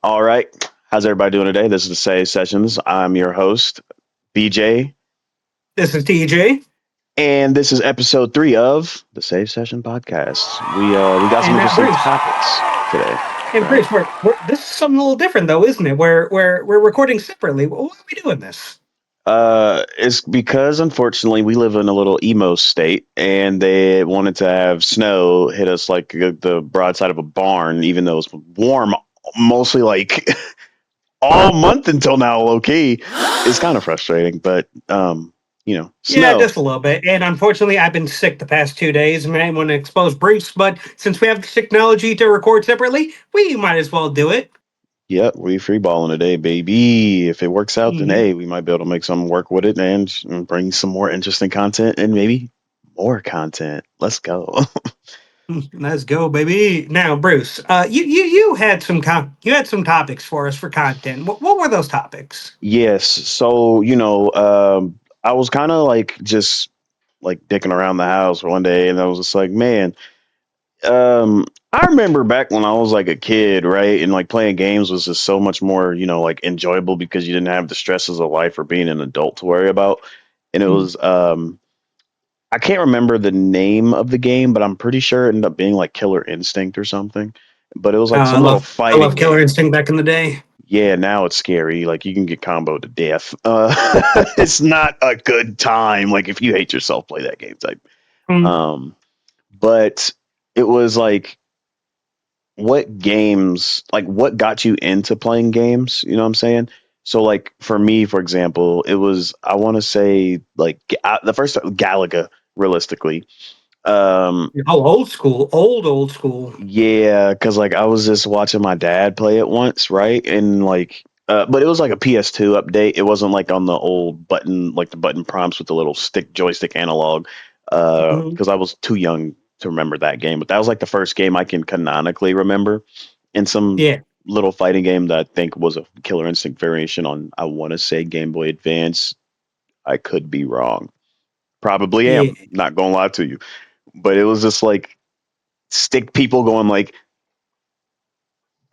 All right. How's everybody doing today? This is the Say Sessions. I'm your host, BJ, This is TJ, and this is episode 3 of the Save Session podcast. We got some and interesting Bruce. topics today, And right? Bruce, this is something a little different, though, isn't it? We're recording separately. Why are we doing this? It's because unfortunately we live in a little emo state, and they wanted to have snow hit us like the broadside of a barn, even though it's warm, mostly like all month until now. Low key, it's kind of frustrating, but Yeah, snow. just a little bit. And unfortunately, I've been sick the past 2 days, and I didn't want to expose Bruce. But since we have the technology to record separately, we might as well do it. Yep, we free balling today, baby. If it works out, then hmm hey, we might be able to make some work with it and bring some more interesting content and maybe more content. Let's go. Let's go, baby. Now, Bruce, you had you had some topics for us for content. What were those topics? Yes. So, I was kind of like just like dicking around the house one day and I was just like, man, I remember back when I was like a kid, right? And like playing games was just so much more, like enjoyable because you didn't have the stresses of life or being an adult to worry about. And it Mm. was I can't remember the name of the game, but I'm pretty sure it ended up being like Killer Instinct or something. But it was like I some little love fighting Killer game. Instinct back in the day. Yeah, now it's scary. Like you can get comboed to death. It's not a good time. Like if you hate yourself, play that game type. Mm. Um, but it was like what games, like what got you into playing games? You know what I'm saying? So like for me, for example, it was I want to say like the first Galaga, realistically. Oh, old school, old school. Yeah, because like I was just watching my dad play it once, right? And like, but it was like a PS2 update. It wasn't like on the old button, like the button prompts with the little stick joystick analog. Mhm. Because I was too young to remember that game. But that was like the first game I can canonically remember, in some Yeah, little fighting game that I think was a Killer Instinct variation on. I want to say Game Boy Advance. I could be wrong. Probably yeah, am. Not gonna lie to you. But it was just like stick people going like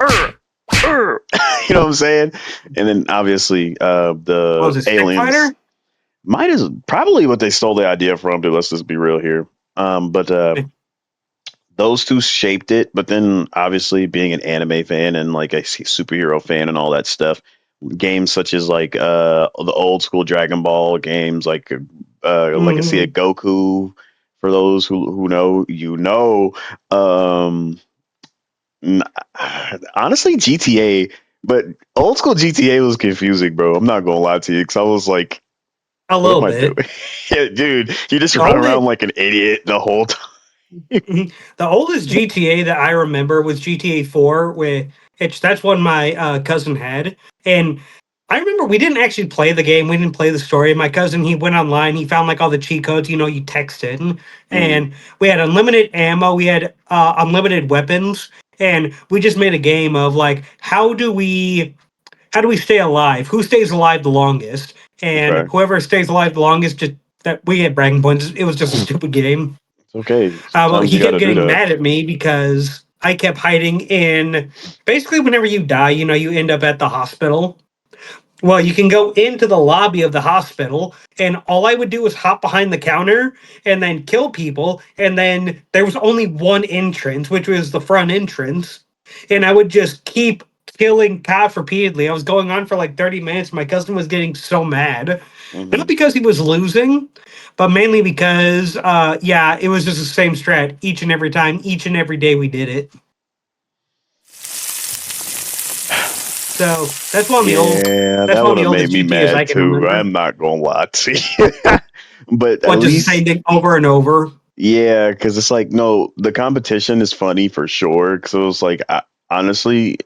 "Urgh, urgh," you know what I'm saying? And then obviously what the was it, Stick aliens Fighter? might is probably what they stole the idea from. Dude, let's just be real here. But those two shaped it. But then obviously being an anime fan and like a superhero fan and all that stuff, games such as like the old school Dragon Ball games, like Legacy of Mhm. Goku. For those who know, Um, N- honestly, GTA, but old school GTA was confusing, bro. I'm not gonna lie to you, because I was like, A "What am little I doing?" bit. Yeah, dude, you just The run oldest, around like an idiot the whole time. the oldest GTA that I remember was GTA 4, which that's one my cousin had, and I remember we didn't actually play the game. We didn't play the story. My cousin, he went online. He found like all the cheat codes. You texted, Mm, and we had unlimited ammo. We had unlimited weapons, and we just made a game of like how do we stay alive? Who stays alive the longest? And okay, whoever stays alive the longest, just that we get bragging points. It was just a stupid game. it's okay. Well, Sometimes he you got kept to do getting that. mad at me because I kept hiding in. Basically, whenever you die, you end up at the hospital. Well, you can go into the lobby of the hospital, and all I would do was hop behind the counter and then kill people. And then there was only one entrance, which was the front entrance. And I would just keep killing cops repeatedly. I was going on for like 30 minutes. My cousin was getting so mad. Not Hmm. because he was losing, but mainly because, yeah, it was just the same strat each and every time, each and every day we did it. So Yeah, that's that one of would the have made oldest me GTAs I mad can too. remember. I'm not gonna lie to you, but at What, just the same least, thing over and over? yeah, because it's like no, the competition is funny for sure. Because it was like, honestly,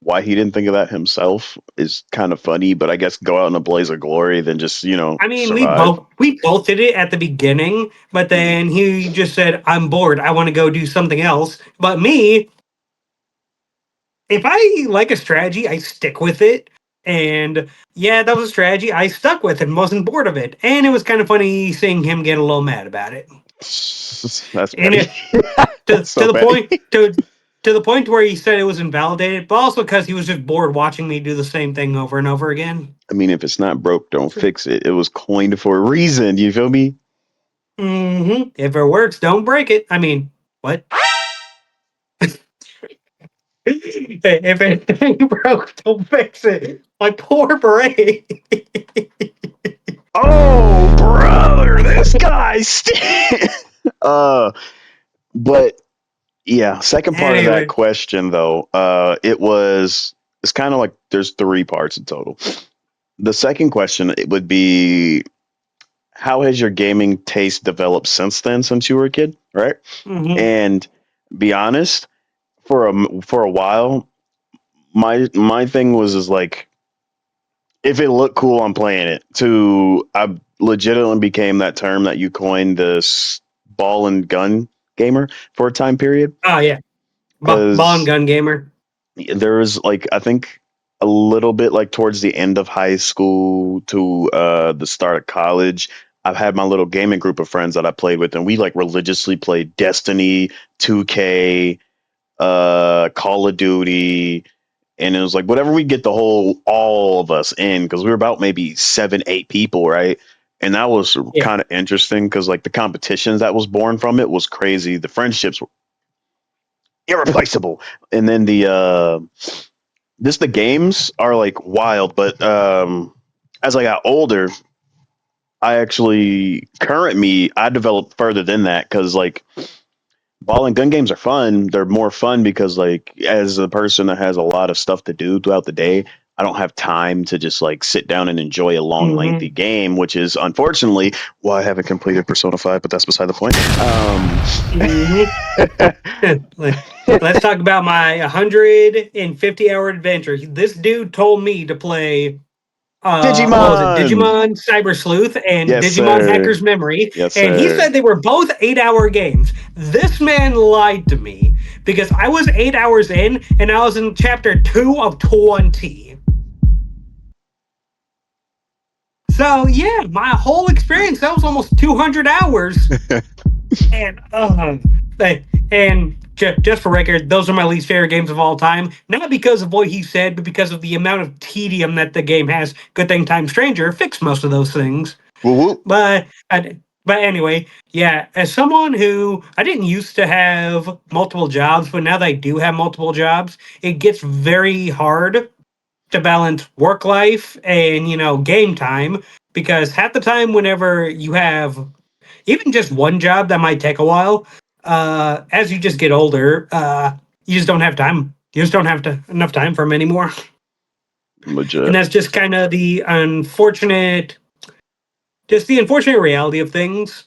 why he didn't think of that himself is kind of funny, but I guess go out in a blaze of glory, then just, I mean, survive. we both did it at the beginning, but Hmm. then he just said, "I'm bored. I want to go do something else." But me, if I like a strategy, I stick with it. And yeah, that was a strategy. I stuck with it and wasn't bored of it. And it was kind of funny seeing him get a little mad about it. That's And petty. it That's so to the petty. point to to the point where he said it was invalidated, but also because he was just bored watching me do the same thing over and over again. I mean, if it's not broke, don't fix it. It was coined for a reason. You feel me? If it works, don't break it. I mean, what? If it ain't broke, don't fix it. My poor brain. Oh, brother, this guy. uh, but yeah, second part of that Anyway. question though, it's kind of like there's three parts in total. The second question it would be how has your gaming taste developed since then, since you were a kid, right? hmm And be honest, for a while, my thing was is like if it looked cool, I'm playing it. To I legitimately became that term that you coined, this ball and gun gamer for a time period, Oh yeah, ball and because gun gamer. there was like I think a little bit like towards the end of high school to the start of college. I've had my little gaming group of friends that I played with, and we like religiously played Destiny, 2K, Call of Duty, and it was like whatever we get the whole all of us in because we were about maybe 7, 8 people, right? And that was Yeah. kind of interesting because like the competitions that was born from it was crazy. The friendships were irreplaceable, and then the games are like wild. But as I got older, I actually current me I developed further than that because like ball and gun games are fun. They're more fun because like as a person that has a lot of stuff to do throughout the day, I don't have time to just like sit down and enjoy a long, lengthy hmm game, which is unfortunately why I haven't completed Persona 5, but that's beside the point. hmm Let's talk about my 150-hour adventure. This dude told me to play what was it? Digimon! Digimon Cyber Sleuth and Yes, Digimon sir. Hacker's Memory. Yes, And he sir. said they were both 8-hour games. This man lied to me because I was 8 hours in and I was in chapter 2 of 20. So yeah, my whole experience, that was almost 200 hours. And just for record, those are my least favorite games of all time. Not because of what he said, but because of the amount of tedium that the game has. Good thing Time Stranger fixed most of those things. Woo woo. But but anyway, yeah. As someone who I didn't used to have multiple jobs, but now that I do have multiple jobs, it gets very hard to balance work life and game time because half the time, whenever you have even just one job that might take a while, as you just get older, you just don't have time. You just don't have enough time for them anymore. And Legit. that's just kind of the unfortunate reality of things.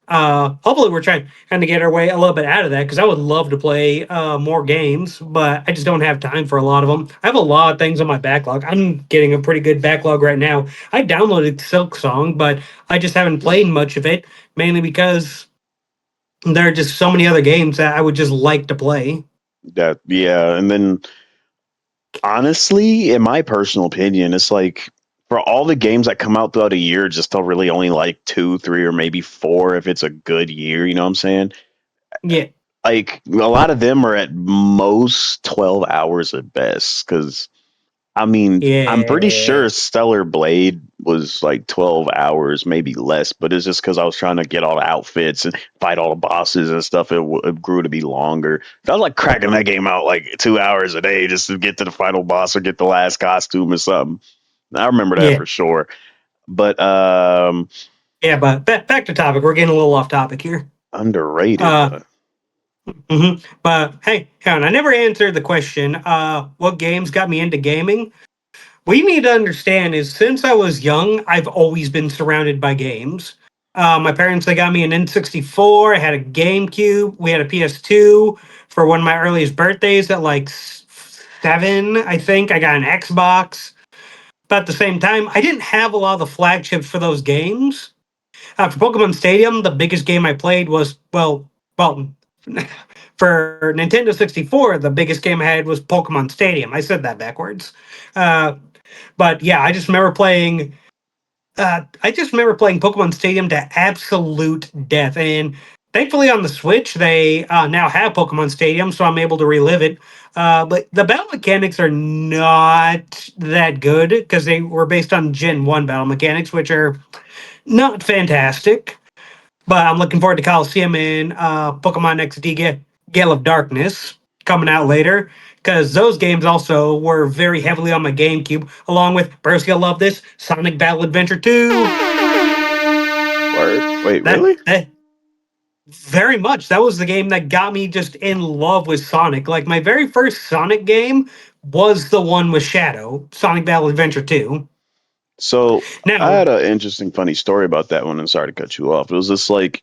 Hopefully we're trying to get our way a little bit out of that because I would love to play more games, but I just don't have time for a lot of them. I have a lot of things on my backlog. I'm getting a pretty good backlog right now. I downloaded Silk Song, but I just haven't played much of it, mainly because there are just so many other games that I would just like to play. That yeah, and then honestly, in my personal opinion, it's like for all the games that come out throughout a year, just still really only like two, three, or maybe four if it's a good year. You know what I'm saying? Yeah, Like a lot of them are at most 12 hours at best. Because I mean, I'm pretty yeah, sure Stellar Blade was like 12 hours, maybe less. But it's just because I was trying to get all the outfits and fight all the bosses and stuff. It grew to be longer. I was like cracking that game out like 2 hours a day just to get to the final boss or get the last costume or something. I remember that yeah, for sure. But yeah. But back to topic. We're getting a little off topic here. underrated. Uh, But hey, Karen, I never answered the question. What games got me into gaming? What you need to understand is since I was young, I've always been surrounded by games. My parents, they got me an N64. I had a GameCube. We had a PS2 for one of my earliest birthdays at like 7, I think. I got an Xbox. But at the same time, I didn't have a lot of the flagships for those games. For Pokemon Stadium, the biggest game I played was, well, for Nintendo 64, the biggest game I had was Pokemon Stadium. I said that backwards. Uh, but yeah, I just remember playing Pokemon Stadium to absolute death. And thankfully on the Switch they now have Pokemon Stadium, so I'm able to relive it. But the battle mechanics are not that good because they were based on Gen One battle mechanics, which are not fantastic. But I'm looking forward to Coliseum and Pokemon XD Gale of Darkness coming out later because those games also were very heavily on my GameCube, along with Broski, I love this Sonic Battle Adventure 2. Word. Wait, That really? that very much that was the game that got me just in love with Sonic. Like my very first Sonic game was the one with Shadow, Sonic Battle Adventure 2. So I Now, had an interesting, funny story about that one, and sorry to cut you off. It was just like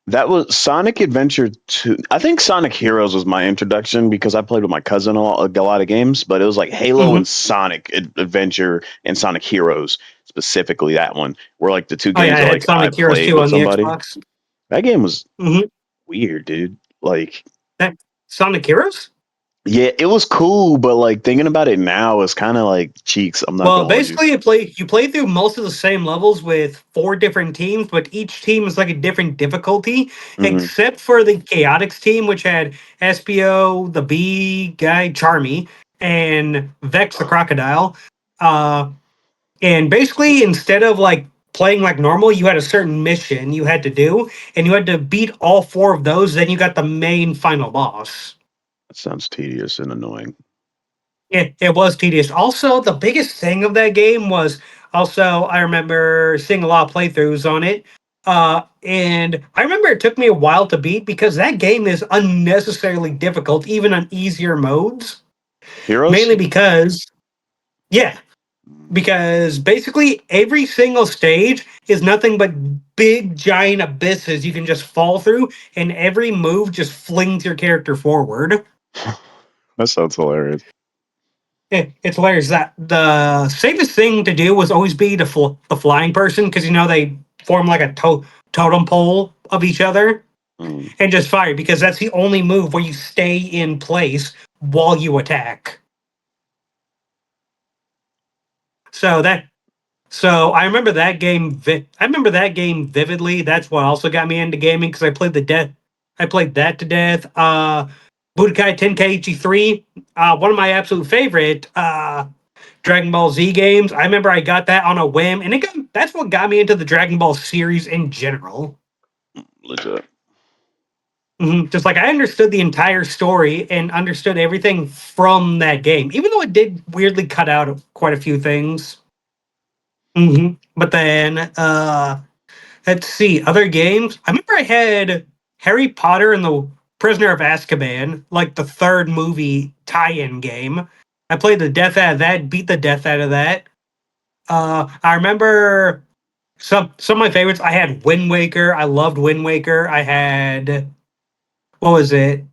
that was Sonic Adventure 2. I think Sonic Heroes was my introduction because I played with my cousin a lot of games, but it was like Halo mhm. and Sonic Adventure and Sonic Heroes, specifically that one, were like the two Oh yeah, games I that had like I Sonic Heroes played 2 with on the somebody. Xbox. That game was Hmm. weird, dude. Like, That Sonic Heroes. yeah, it was cool, but like thinking about it now, it's kind of like cheeks. I'm not Well, gonna hold you. basically, you play through most of the same levels with four different teams, but each team is like a different difficulty, Hmm. except for the Chaotix team, which had SPO, the bee guy, Charmy, and Vex the crocodile. Uh, and basically, instead of like playing like normal, you had a certain mission you had to do, and you had to beat all four of those. Then you got the main final boss. That sounds tedious and annoying. It was tedious. Also, the biggest thing of that game was also I remember seeing a lot of playthroughs on it. And I remember it took me a while to beat because that game is unnecessarily difficult, even on easier modes. Heroes? Mainly because, yeah, because basically every single stage is nothing but big giant abysses you can just fall through, and every move just flings your character forward. That sounds hilarious. It's hilarious that the safest thing to do was always be the flying person because you know they form like a totem pole of each other Mm, and just fire because that's the only move where you stay in place while you attack. So that so I remember that game vividly. That's what also got me into gaming because I played that to death. Budokai Tenkaichi 3, one of my absolute favorite Dragon Ball Z games. I remember I got that on a whim, and that's what got me into the Dragon Ball series in general. legit. Just like I understood the entire story and understood everything from that game, even though it did weirdly cut out quite a few things. But then, let's see, other games. I remember I had Harry Potter and the Prisoner of Azkaban, like the third movie tie-in game. I played the death out of that, beat the death out of that. I remember some of my favorites. I had Wind Waker. I loved Wind Waker. I had what was it?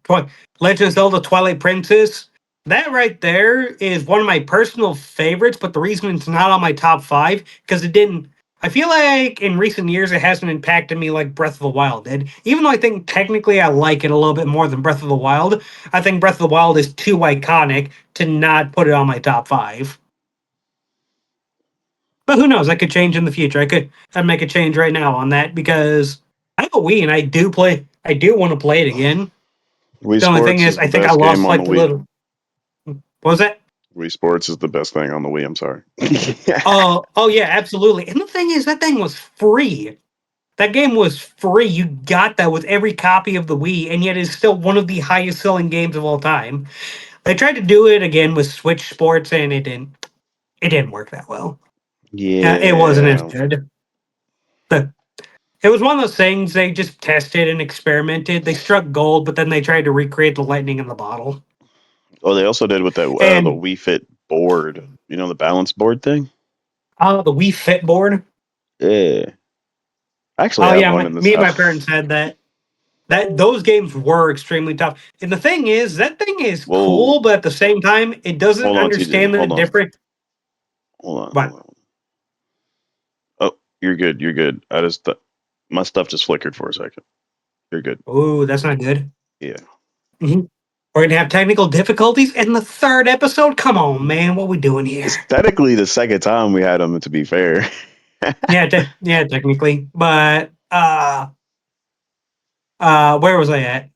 Legend of Zelda: Twilight Princess. That right there is one of my personal favorites, but the reason it's not on my top five because it didn't. I feel like in recent years it hasn't impacted me like Breath of the Wild did. Even though I think technically I like it a little bit more than Breath of the Wild, I think Breath of the Wild is too iconic to not put it on my top five. But who knows? That could change in the future. I'd make a change right now on that because I have a Wii and I do play. I do want to play it again. Wii The only thing Sports is is, the I think I best game lost on the like the Wii. little. What was that? Wii Sports is the best thing on the Wii. I'm sorry. Oh yeah, absolutely. And the thing is, that thing was free. That game was free. You got that with every copy of the Wii, and yet it's still one of the highest selling games of all time. They tried to do it again with Switch Sports, and it didn't. It didn't work that well. It wasn't as Yeah. good. The It was one of those things they just tested and experimented. They struck gold, but then they tried to recreate the lightning in the bottle. Oh, they also did with that the And Wii Fit board. You know the balance board thing. the Wii Fit board. Yeah. I actually Oh have yeah, one in this. me and my parents had that. That those games were extremely tough. And the thing is, that thing is Whoa. cool, but at the same time, it doesn't Hold on, TJ. understand the Hold on. different. Hold on. But Hold on. Oh, you're good. You're good. My stuff just flickered for a second. You're good. oh, that's not good. Yeah. Mhm. We're gonna have technical difficulties in the third episode. Come on, man, what we doing It's here? technically the second time we had them. To be fair. Yeah, technically, but Where was I at?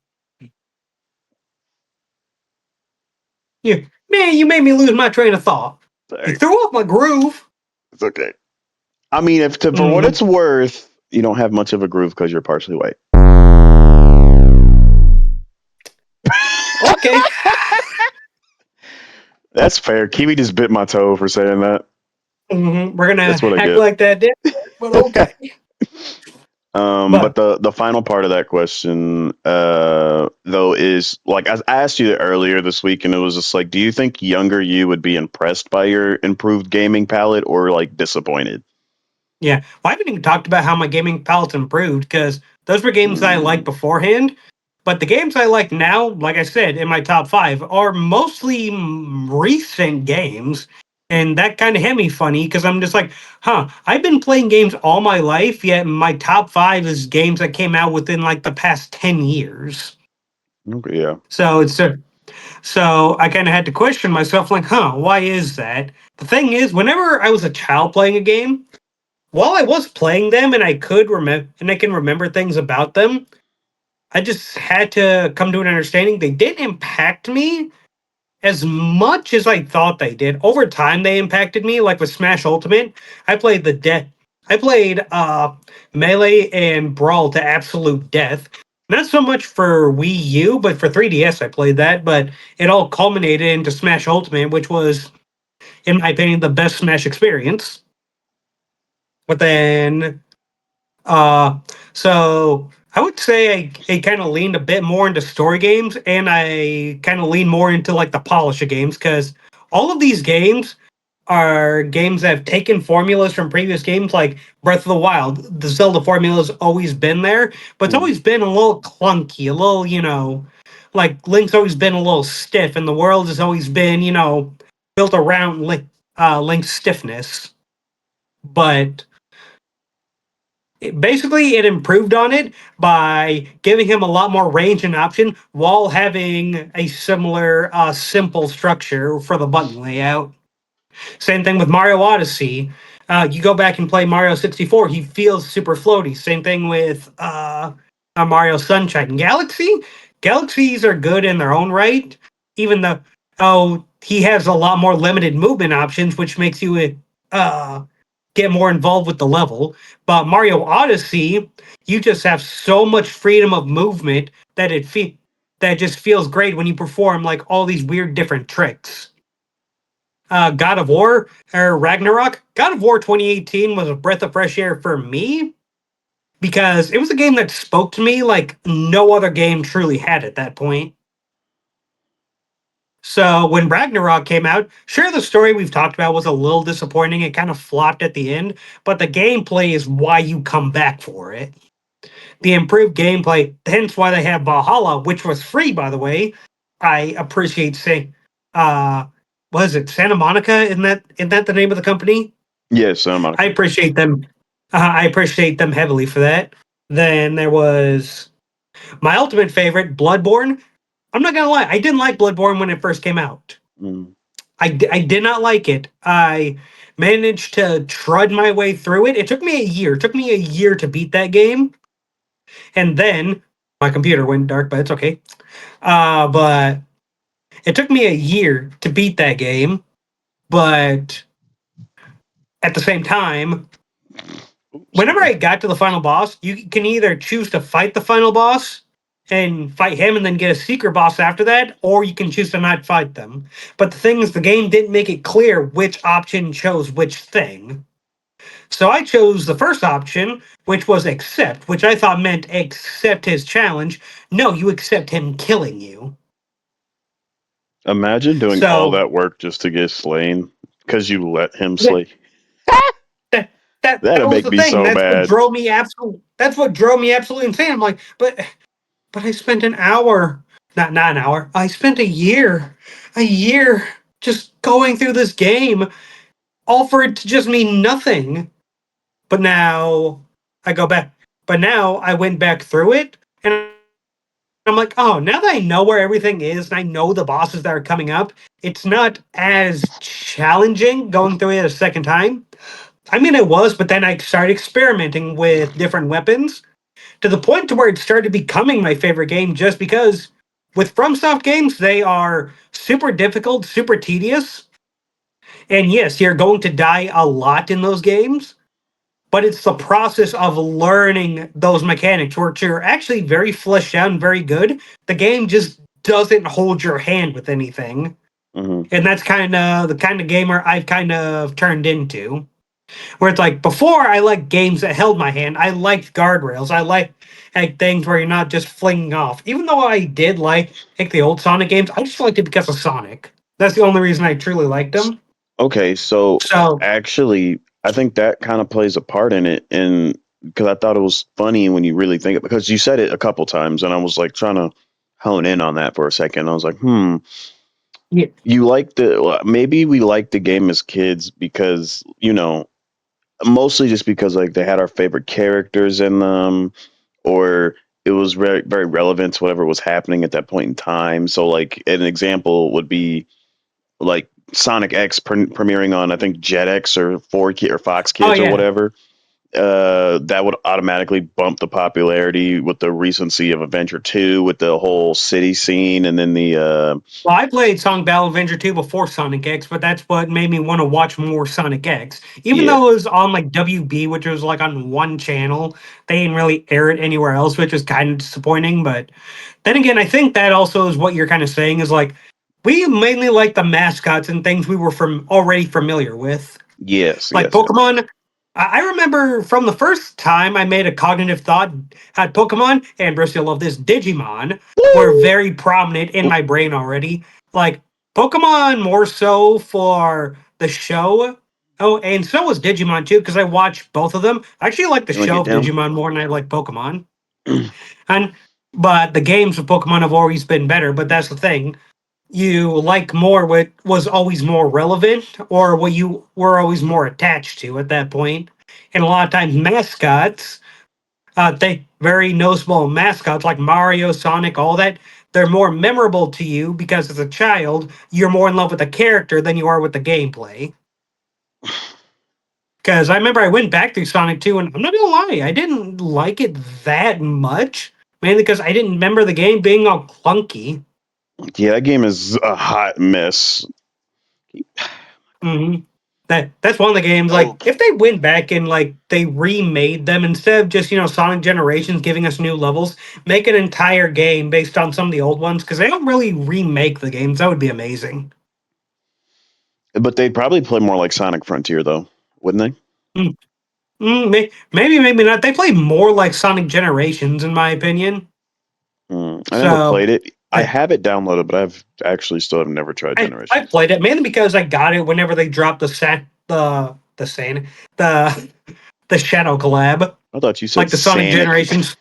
You man, you made me lose my train of thought. You Sorry. threw off my groove. It's okay. I mean, if to, for what Mm, it's worth, you don't have much of a groove because you're partially white. okay. That's fair. Kiwi just bit my toe for saying that. We're That's gonna what I act get. like that did, but okay. But But the final part of that question, though, is like I asked you earlier this week, and it was just like, do you think younger you would be impressed by your improved gaming palette or like disappointed? yeah, well, I haven't even talked about how my gaming palate's improved because those were games that I liked Mm, beforehand. But the games I like now, like I said, in my top five, are mostly recent games. And that kind of hit me funny because I'm just like, huh, I've been playing games all my life, yet my top five is games that came out within like the past 10 years. okay, yeah. So so I kind of had to question myself, like, huh, why is that? The thing is, whenever I was a child playing a game, while I was playing them and I could remember and I can remember things about them, I just had to come to an understanding they didn't impact me as much as I thought they did. Over time, they impacted me. Like with Smash Ultimate, I played the death. I played Melee and Brawl to absolute death. Not so much for Wii U, but for 3DS, I played that. But it all culminated into Smash Ultimate, which was, in my opinion, the best Smash experience. But then Uh, so I would say I kind of leaned a bit more into story games, and I kind of lean more into like the polish of games because all of these games are games that have taken formulas from previous games, like Breath of the Wild. The Zelda formula's always been there, but it's Mm. always been a little clunky, a little, like Link's always been a little stiff, and the world has always been, built around Link's stiffness. But basically it improved on it by giving him a lot more range and option while having a similar simple structure for the button layout. Same thing with Mario Odyssey. You go back and play Mario 64, he feels super floaty. Same thing with Mario Sunshine. Galaxies are good in their own right, even though he has a lot more limited movement options, which makes you uh, get more involved with the level. But Mario Odyssey, you just have so much freedom of movement that that just feels great when you perform like all these weird different tricks. God of War or Ragnarok, God of War 2018 was a breath of fresh air for me because it was a game that spoke to me like no other game truly had at that point. So when Ragnarok came out, sure, the story we've talked about was a little disappointing. It kind of flopped at the end, but the gameplay is why you come back for it. The improved gameplay, hence why they have Valhalla, which was free, by the way. I appreciate saying, uh, was it Santa Monica? Isn't that the name of the company? Yes, Santa I Monica. appreciate them. I appreciate them heavily for that. Then there was my ultimate favorite, Bloodborne. I'm not gonna lie, I didn't like Bloodborne when it first came out. Mm. I did not like it. I managed to trud my way through it. It took me a year. It took me a year to beat that game. And then my computer went dark, but it's okay. But it took me a year to beat that game. But at the same time, Ooh, whenever sorry. I got to the final boss, you can either choose to fight the final boss and fight him and then get a secret boss after that, or you can choose to not fight them. But the thing is, the game didn't make it clear which option chose which thing. So I chose the first option, which was accept, which I thought meant accept his challenge. No, you accept him killing you. Imagine doing all So that work just to get slain because you let him yeah, slay. that that That'd was make the me thing. so mad. That's what drove me absolutely insane. I'm like, but I spent an hour, not an hour. I spent a year just going through this game, all for it to just mean nothing. But now I go back. But now I went back through it, and I'm like, oh, now that I know where everything is, and I know the bosses that are coming up, it's not as challenging going through it a second time. I mean, it was, but then I started experimenting with different weapons. to the point to where it started becoming my favorite game just because with FromSoft games, they are super difficult, super tedious. And yes, you're going to die a lot in those games, but it's the process of learning those mechanics, which are actually very fleshed out and very good. The game just doesn't hold your hand with anything. Hmm. And that's kind of the kind of gamer I've kind of turned into. Where it's like before, I liked games that held my hand. I liked guardrails. I like things where you're not just flinging off. Even though I did like the old Sonic games, I just liked it because of Sonic. That's the only reason I truly liked them. Okay, so So actually, I think that kind of plays a part in it, and because I thought it was funny when you really think it, because you said it a couple times, and I was like trying to hone in on that for a second. I was like, yeah, you like the maybe we liked the game as kids because mostly just because like they had our favorite characters in them, or it was very very relevant to whatever was happening at that point in time. So like an example would be like Sonic X premiering on I think Jetix or or Fox oh Kids or yeah. whatever. That would automatically bump the popularity with the recency of Adventure 2 with the whole city scene, and then the Well, I played Sonic Battle Avenger 2 before Sonic X, but that's what made me want to watch more Sonic X. Even yeah, though it was on like WB, which was like on one channel, they didn't really air it anywhere else, which was kind of disappointing. But then again, I think that also is what you're kind of saying is like we mainly like the mascots and things we were from already familiar with. yes, Like yes, yes. Pokemon, I remember from the first time I made a cognitive thought had Pokemon, and Bruce, you'll love this, Digimon were Woo! very prominent in my brain already. Like Pokemon more so for the show. Oh, and so was Digimon too, because I watched both of them. I actually like the You want to show get of down? Digimon more than I like Pokemon. And but the games of Pokemon have always been better, but that's the thing you like more what was always more relevant or what you were always more attached to at that point. And a lot of times mascots, they very noticeable mascots like Mario, Sonic, all that, they're more memorable to you because as a child, you're more in love with the character than you are with the gameplay. Because I remember I went back through Sonic 2 and I'm not gonna lie, I didn't like it that much. Mainly because I didn't remember the game being all clunky. Yeah, that game is a hot mess. Hmm. That's one of the games. Like, Okay. if they went back and like they remade them instead of just Sonic Generations giving us new levels, make an entire game based on some of the old ones because they don't really remake the games. That would be amazing. But they'd probably play more like Sonic Frontier, though, wouldn't they? Mm, maybe, maybe not. They play more like Sonic Generations, in my opinion. I never So played it. I I have it downloaded, but I've actually still have never tried I Generations. played it mainly because I got it whenever they dropped the sand the the Shadow collab, I thought you said like the Sonic Sanic. Generations.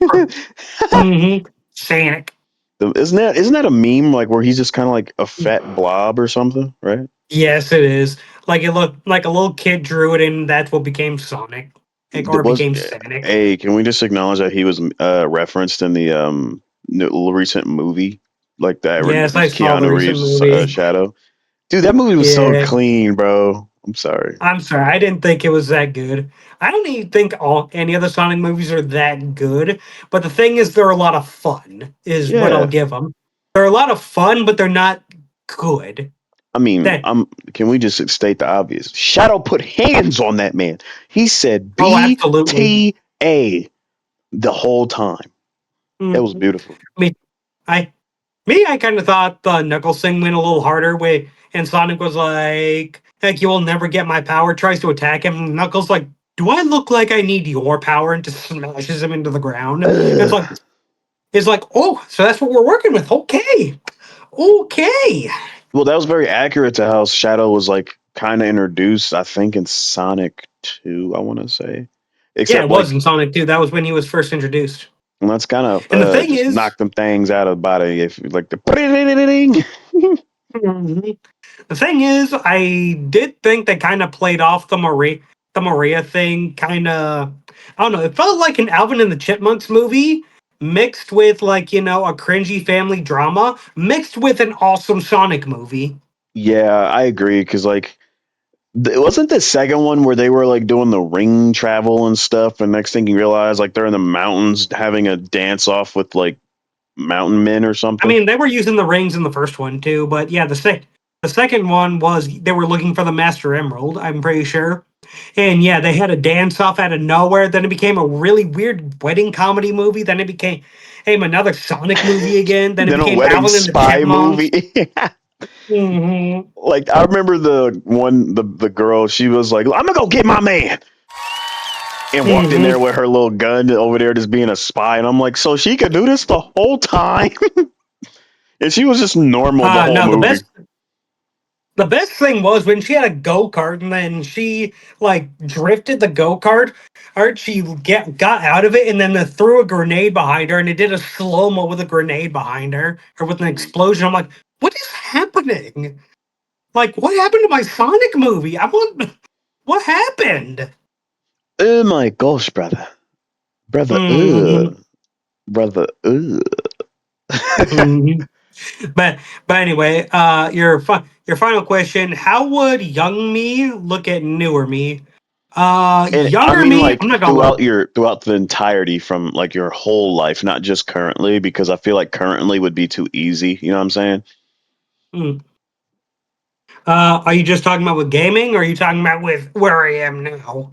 Mm-hmm. Sonic. Isn't that a meme like where he's just kind of like a fat blob or something, right? Yes, it is. Like it looked like a little kid drew it, and that's what became Sonic, like, That or was became Sonic. Hey, can we just acknowledge that he was referenced in the recent movie, like that where Yes, I was saw the Keanu recent Reeves' movie. Shadow? Dude, that movie was so Yeah, clean, bro. I'm sorry. I'm sorry, I didn't think it was that good. I don't even think all any other Sonic movies are that good. But the thing is, they're a lot of fun. Is what I'll Yeah, give them. They're a lot of fun, but they're not good. I mean, That can we just state the obvious? Shadow put hands on that man. He said oh, absolutely. BTA the whole time. It was Mhm. beautiful. I mean, I I kind of thought the Knuckles thing went a little harder way, and Sonic was like, "Heck, you will never get my power." Tries to attack him. And Knuckles like, "Do I look like I need your power?" And just smashes him into the ground. And Ugh. it's like, oh, so that's what we're working with. Okay, okay. Well, that was very accurate to how Shadow was like kind of introduced, I think, in Sonic 2, I want to say. Yeah, Except it was like, in Sonic 2. That was when he was first introduced. let's kind of And the thing just is, knock them things out of the body. If like the mhm, the thing is, I did think they kind of played off the Maria thing. Kind of, I don't know. It felt like an Alvin and the Chipmunks movie mixed with like a cringy family drama mixed with an awesome Sonic movie. Yeah, I agree. Because like Wasn't the second one where they were like doing the ring travel and stuff, and next thing you realize, like they're in the mountains having a dance off with like mountain men or I something? mean, they were using the rings in the first one too, but yeah, the second one was they were looking for the Master Emerald. I'm pretty sure, and yeah, they had a dance off out of nowhere. Then it became a really weird wedding comedy movie. Then it became another Sonic movie again. Then it Then a became wedding Alvin and the spy Chipmunks. movie. Hmm. Like I remember the one, the girl, she was like, "I'm gonna go get my man," and walked in there Hmm. with her little gun over there, just being a spy. And I'm like, so she could do this the whole time, and she was just normal the whole No, movie. the best thing was when she had a go kart and then she like drifted the go kart. Or she got out of it and then they threw a grenade behind her and it did a slow mo with a grenade behind her or with an explosion. I'm like, what is happening? Like, what happened to my Sonic movie? I want. What happened? Oh my gosh, brother, brother, Hmm. brother, Hmm. But anyway, your final question: how would young me look at newer me? And I Younger mean, me, like I'm not gonna throughout lie. your throughout the entirety from like your whole life, not just currently, because I feel like currently would be too easy. You know what I'm saying? Hmm. Are you just talking about with gaming, or are you talking about with where I am now?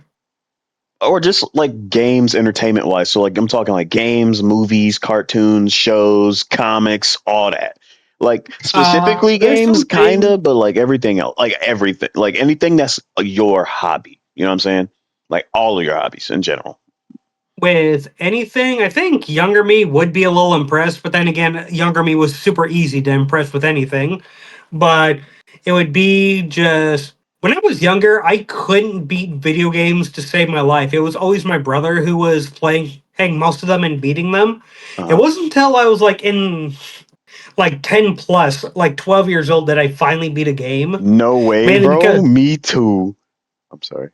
Or just like games, entertainment wise. So like I'm talking like games, movies, cartoons, shows, comics, all that. Like specifically There's games, something kinda, but like everything else, like everything, like anything that's your hobby. You know what I'm saying? Like all of your hobbies in general. with anything. I think younger me would be a little impressed, but then again, younger me was super easy to impress with anything. But it would be just when I was younger, I couldn't beat video games to save my life. It was always my brother who was playing most of them and beating them. It Uh, wasn't until I was like in like 10 plus, like 12 years old that I finally beat a game. no way, Mainly bro. because Me too. I'm sorry.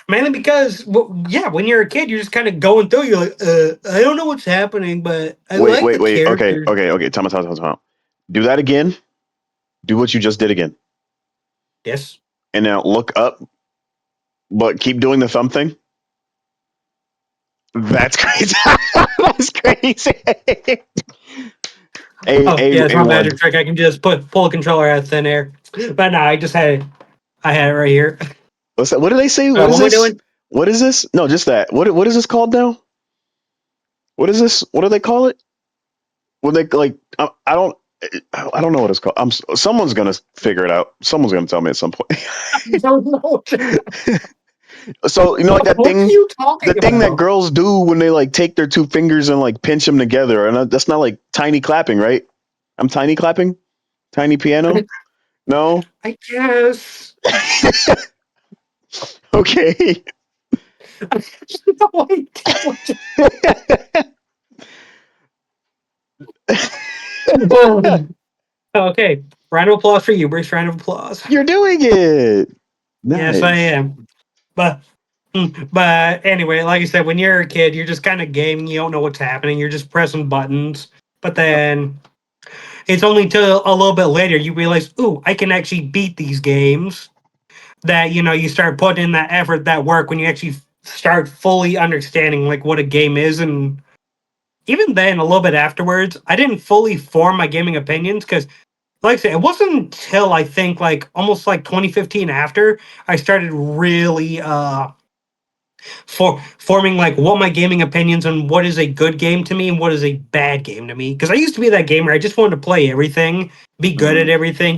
Mainly because, well, yeah, when you're a kid, you're just kind of going through. You're like, I don't know what's happening, but I Wait, like wait, the wait. Okay, characters. okay, okay. Time out, time out, time out. Do that again. Do what you just did again. Yes. And now look up, but keep doing the thumb thing. That's crazy. That's crazy. Oh, yeah, it's my A1. magic trick. I can just pull a controller out of thin air. But no, I had it right here. What's that? What do they say? What is What am I this? doing? What is this? No, just that. What is this called now? What is this? What do they call it? When they like, I don't know what it's called. Someone's gonna figure it out. Someone's gonna tell me at some point. I don't know. So like that What are thing, you the talking thing that about? girls do when they like take their two fingers and like pinch them together, and that's not like tiny clapping, right? I'm tiny clapping, tiny piano. No, I guess. okay. I have no idea what you're. Okay. Round of applause for you, Bruce. Round of applause. You're doing it. Yes, I Nice. am. But but anyway, like I said, when you're a kid, you're just kind of gaming. You don't know what's happening. You're just pressing buttons. But then it's only till a little bit later you realize, ooh, I can actually beat these games. That you start putting in that effort, that work when you actually start fully understanding like what a game is. And even then, a little bit afterwards, I didn't fully form my gaming opinions because like I said, it wasn't until I think like almost like 2015 after I started really forming like what my gaming opinions and what is a good game to me and what is a bad game to me. Because I used to be that gamer, I just wanted to play everything, be good at Mm, everything.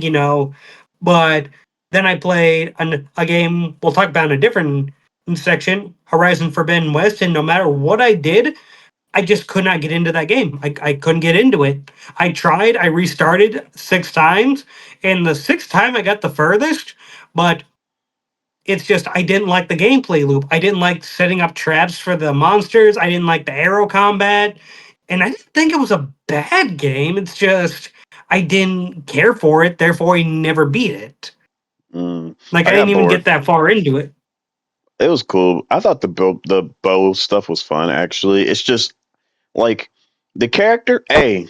But then I played a game we'll talk about in a different section, Horizon Forbidden West, and no matter what I did, I just could not get into that game. I couldn't get into it. I tried, I restarted 6 times, and the sixth time I got the furthest, but it's just I didn't like the gameplay loop. I didn't like setting up traps for the monsters. I didn't like the arrow combat. And I didn't think it was a bad game. It's just I didn't care for it, therefore I never beat it. mm. Like I I didn't got even bored. get that far into it. It was cool. I thought the bow stuff was fun. Actually, it's just like the character. Hey,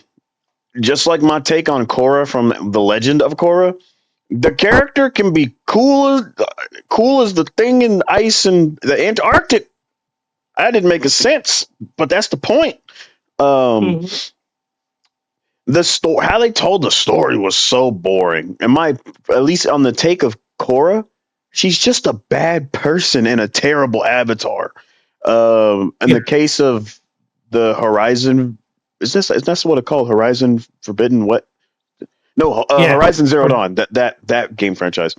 just like my take on Korra from The Legend of Korra. The character can be cool as the thing in ice in the Antarctic. That didn't make a sense, but that's the point. Um, Mhm. the story, how they told the story was so boring. And my, at least on the take of Korra, she's just a bad person and a terrible avatar. In Yeah, the case of the Horizon, is this what it called? Horizon Forbidden? What? No, yeah, Horizon Zero Dawn. That game franchise.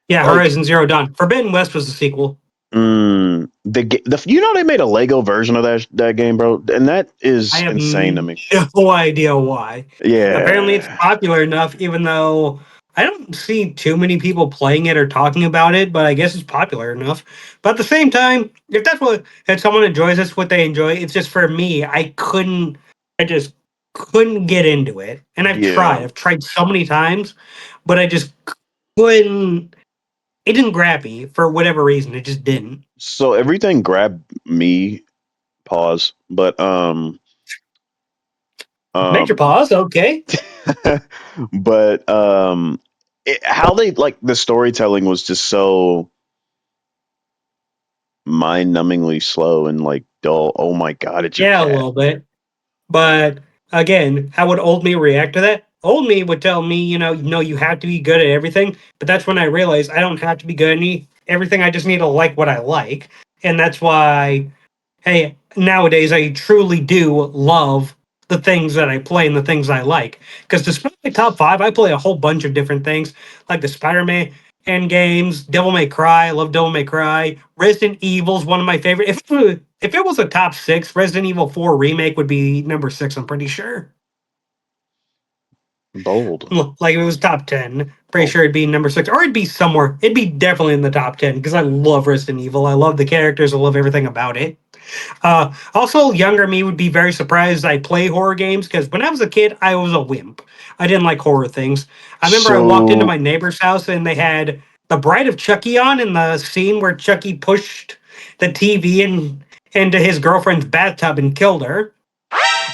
yeah. Like, Horizon Zero Dawn. Forbidden West was the sequel. you know they made a Lego version of that game, bro, and that I is have insane to me. no idea why. Apparently, it's Yeah, popular enough, even though I don't see too many people playing it or talking about it. But I guess it's popular enough. But at the same time, if someone enjoys this, what they enjoy, it's just for me. I just couldn't get into it, and I've tried. yeah. I've tried so many times, but I just couldn't. It didn't grab me for whatever reason. It just didn't. So everything grabbed me. Pause, but Major um, pause. Okay. but how they like the storytelling was just so mind-numbingly slow and like dull. Oh my god, it's your Yeah, a cat. little bit. But again, how would old me react to that? Old me would tell me, no, you have to be good at everything. But that's when I realized I don't have to be good at everything. I just need to like what I like, and that's why hey, nowadays I truly do love the things that I play and the things I like. Because despite my top five, I play a whole bunch of different things, like the Spider-Man and games, Devil May Cry. I love Devil May Cry. Resident Evil's one of my favorite. If it was a top six, Resident Evil 4 remake would be number six. I'm pretty sure. Bold, Like if it was top 10, pretty bold. sure it'd be number six, or it'd be somewhere. It'd be definitely in the top 10 because I love Resident Evil. I love the characters. I love everything about it. Also, younger me would be very surprised I play horror games because when I was a kid, I was a wimp. I didn't like horror things. I remember I walked into So my neighbor's house and they had The Bride of Chucky on in the scene where Chucky pushed the TV into his girlfriend's bathtub and killed her.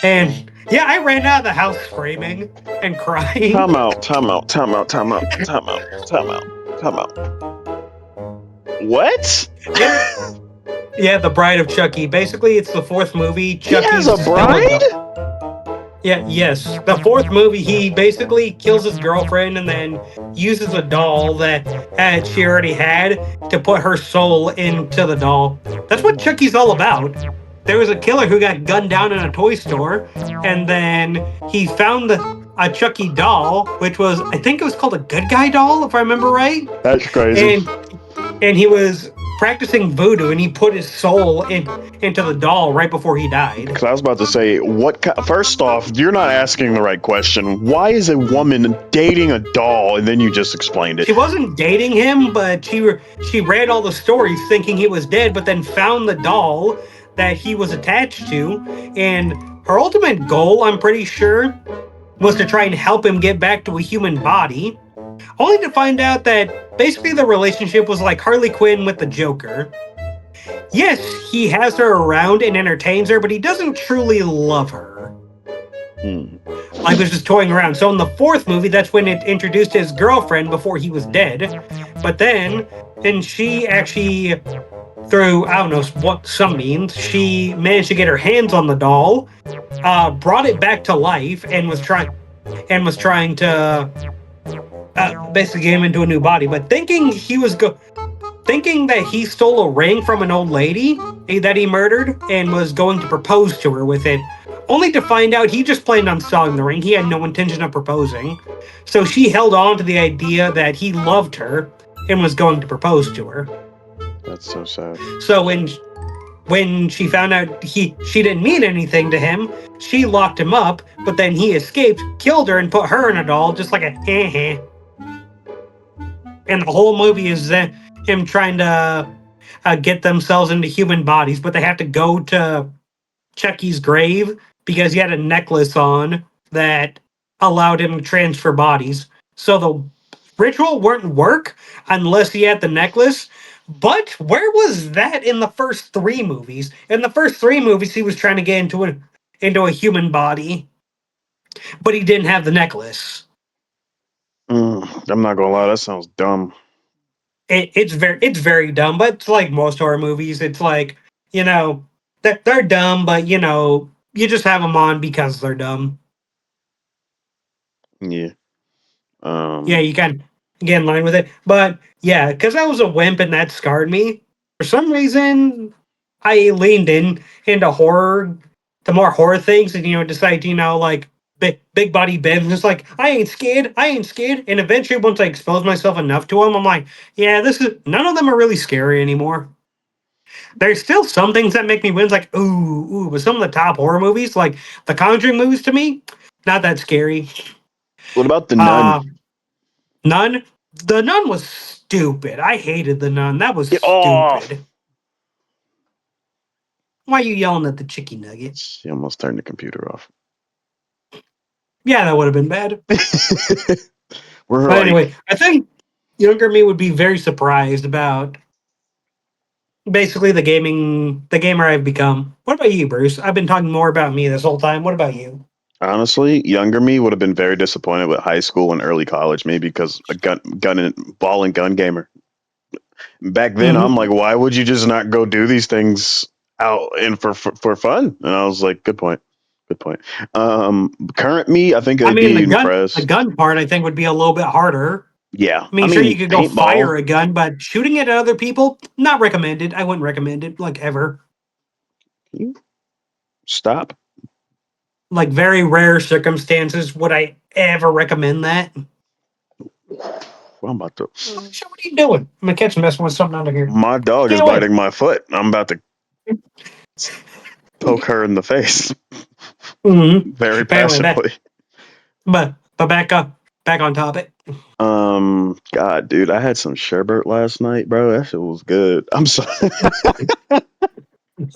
And yeah, I ran out of the house screaming and crying. time out, time out, time out, time out, time out, time out, time out. What? Yeah, yeah, The Bride of Chucky. Basically, it's the fourth movie. He has Chucky's a still a bride? Yeah, yes. The fourth movie, he basically kills his girlfriend and then uses a doll that she already had to put her soul into the doll. That's what Chucky's all about. There was a killer who got gunned down in a toy store, and then he found a Chucky doll, which was, I think it was called a good guy doll, if I remember right. That's crazy. And he was practicing voodoo, and he put his soul into the doll right before he died. Because I was about to say, first off, you're not asking the right question. Why is a woman dating a doll? And then you just explained it. She wasn't dating him, but she read all the stories thinking he was dead, but then found the doll that he was attached to, and her ultimate goal, I'm pretty sure, was to try and help him get back to a human body, only to find out that basically the relationship was like Harley Quinn with the Joker. Yes, he has her around and entertains her, but he doesn't truly love her. Hmm. Like was just toying around. So in the fourth movie, that's when it introduced his girlfriend before he was dead. But then, and she actually, through I don't know what some means, she managed to get her hands on the doll, brought it back to life, and was trying to basically get him into a new body. But thinking that he stole a ring from an old lady that he murdered and was going to propose to her with it, only to find out he just planned on selling the ring. He had no intention of proposing. So she held on to the idea that he loved her and was going to propose to her. That's so sad. So when she found out she didn't mean anything to him, she locked him up, but then he escaped, killed her, and put her in a doll just like a heh. And the whole movie is him trying to get themselves into human bodies, but they have to go to Chucky's grave because he had a necklace on that allowed him to transfer bodies. So the ritual wouldn't work unless he had the necklace. But where was that in the first three movies? In the first three movies, he was trying to get into a human body, but he didn't have the necklace. I'm not gonna lie, that sounds dumb. It's very dumb, but it's like most horror movies. It's like, you know, they're dumb, but you just have them on because they're dumb. Yeah. Yeah, Um. you can get in line with it. But yeah, because I was a wimp and that scarred me. For some reason, I leaned into horror, to more horror things, and decide like big body Ben. Just like I ain't scared. And eventually, once I expose myself enough to them, I'm like, yeah, this is none of them are really scary anymore. There's still some things that make me wince, like ooh, but some of the top horror movies, like the Conjuring movies, to me, not that scary. What about the Nun? Uh, Nun. The Nun was stupid. I hated the Nun. That was Get off! stupid. Why are you yelling at the chicken nugget? She almost turned the computer off. Yeah, that would have been bad. We're But like, anyway, I think younger me would be very surprised about basically the gamer I've become. What about you, Bruce? I've been talking more about me this whole time. What about you? honestly, younger me would have been very disappointed with high school and early college, maybe because a gun and ball and gun gamer. Back then, I'm Mm-hmm. like, why would you just not go do these things out and for fun? And I was like, good point, good point. Current me, I think I I'd mean, be the impressed. gun part I think would be a little bit harder. Yeah, I I mean, sure you mean, could go fire paintball. a gun, but shooting it at other people, not recommended. I wouldn't recommend it like ever. Can you stop? Like very rare circumstances would I ever recommend that. I'm about to. Alicia, what are you doing? I'm gonna catch messing with something under here. My dog Stay is away. biting my foot. I'm about to poke her in the face Mm-hmm. very But anyway, passively. but back on topic. God, dude, I had some sherbet last night, bro. That shit was good. I'm sorry.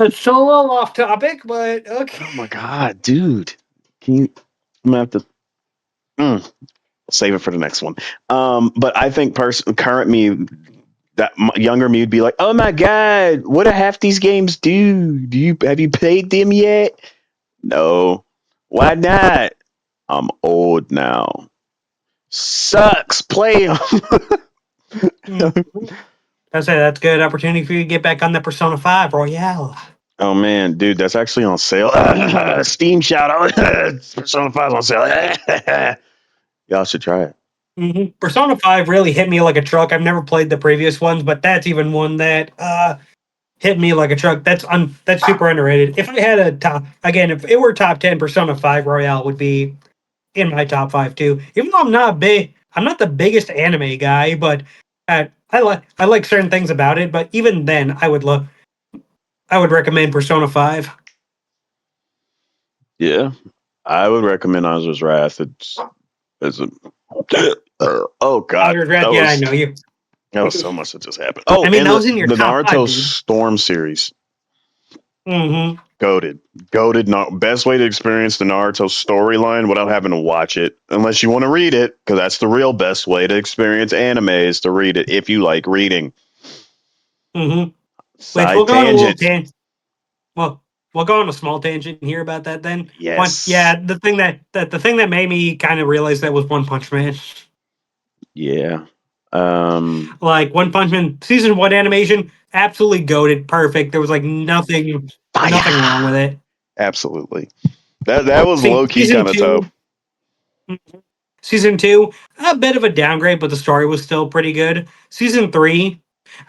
It's still a little off topic, but okay. Oh my god, dude. Can you? I'm gonna have to save it for the next one. But I think current me, that younger me would be like, oh my god, what do half these games do? Have you played them yet? No. Why not? I'm old now. Sucks. Play them. Mm-hmm. I say that's a good opportunity for you to get back on the Persona 5 Royale. Oh man, dude, that's actually on sale. Steam shout out. Persona 5 on sale. Y'all should try it. Mm-hmm. Persona 5 really hit me like a truck. I've never played the previous ones, but that's even one that hit me like a truck. That's super underrated. If I had a top again, if it were top 10, Persona 5 Royale would be in my top five too. Even though I'm not the biggest anime guy, but I like certain things about it. But even then, I would recommend Persona 5. Yeah, I would recommend Ozra's Wrath. It's a oh god, Outer Dread, yeah, I know you. that was so much that just happened. Oh, I mean, and that was in your the top five, Naruto dude. Storm series, Mm-hmm. goaded, goaded. Not best way to experience the Naruto storyline without having to watch it, unless you want to read it, because that's the real best way to experience anime is to read it if you like reading. Mm-hmm. Which we'll Side go on a little tangent. tangent. Well, we'll go on a small tangent here about that then. Yes. The thing that made me kind of realize that was One Punch Man. Yeah. Um. Like One Punch Man season one animation, absolutely goaded, perfect. There was like nothing wrong with Fire. it. Absolutely. That was See, low key kind of tough. season two, a bit of a downgrade, but the story was still pretty good. Season three,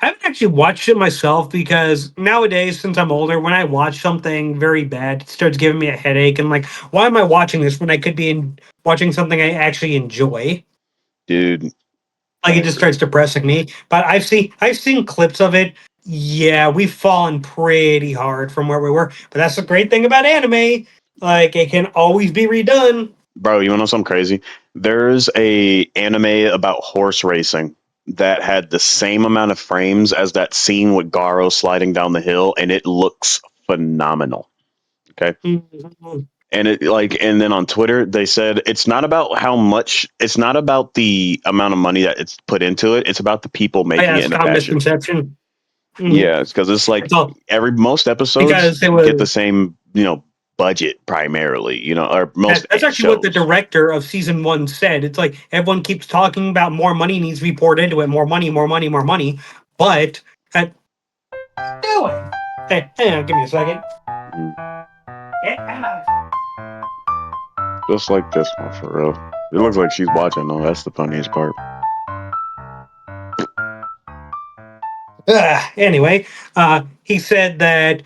I haven't actually watched it myself because nowadays, since I'm older, when I watch something very bad, it starts giving me a headache. And like, why am I watching this when I could be watching something I actually enjoy? Dude, Like I it just agree. starts depressing me. But I've seen clips of it. Yeah, we've fallen pretty hard from where we were. But that's the great thing about anime. Like it can always be redone. Bro, you wanna know something crazy? There's a anime about horse racing that had the same amount of frames as that scene with Garo sliding down the hill, and it looks phenomenal. Okay. Mhm. And it like and then on Twitter they said it's not about the amount of money that it's put into it, it's about the people making Yeah, it it's and a the common passion. misconception. Mhm. Yeah, it's because it's like It's all most episodes because it get the was same, budget primarily, or most That's actually what the shows. director of season one said. It's like everyone keeps talking about more money needs to be poured into it, more money, more money, more money. But doing? Hey, hang on, give me a second. Mm. Yeah. Just like this one for real. It looks like she's watching though. That's the funniest part. Anyway, he said that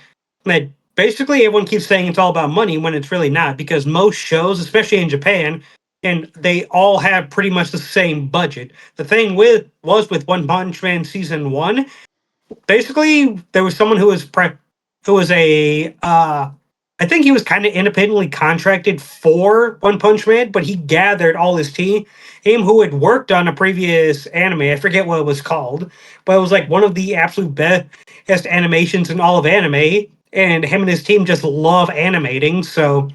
basically everyone keeps saying it's all about money when it's really not, because most shows, especially in Japan, and they all have pretty much the same budget. The thing with One Punch Man season one, basically there was someone who was a I think he was kind of independently contracted for One Punch Man, but he gathered all his team who had worked on a previous anime. I forget what it was called, but it was like one of the absolute best animations in all of anime. And him and his team just love animating. So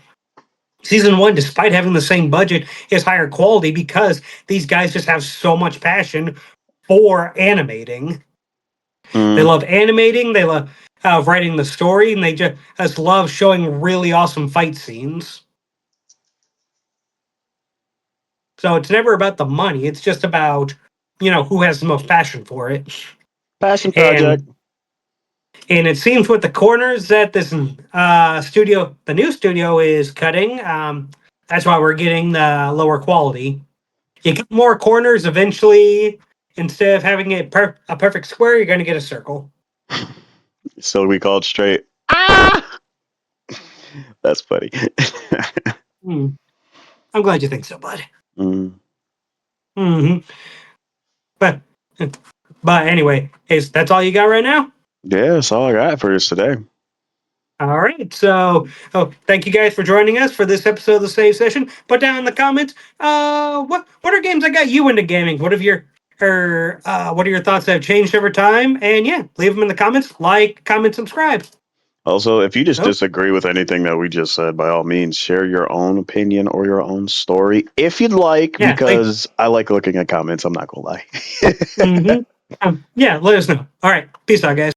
season one, despite having the same budget, is higher quality because these guys just have so much passion for animating. They Mm. love animating. They love writing the story, and they just love showing really awesome fight scenes. So it's never about the money. It's just about who has the most passion for it. Passion project. And it seems with the corners that this the new studio is cutting. That's why we're getting the lower quality. You get more corners eventually. Instead of having a perfect square, you're going to get a circle. So we called straight. Ah! That's funny. Hmm. I'm glad you think so, bud. Mm. Hmm. But anyway, that's all you got right now? Yeah, that's all I got for us today. All right. So, thank you guys for joining us for this episode of the Save Session. Put down in the comments, what are games that got you into gaming? What are your thoughts that have changed over time? And yeah, leave them in the comments. Like, comment, subscribe. Also, if you just Oh, disagree with anything that we just said, by all means, share your own opinion or your own story if you'd like, yeah. Like, because I like looking at comments. I'm not gonna lie. yeah. Let us know. All right. Peace out, guys.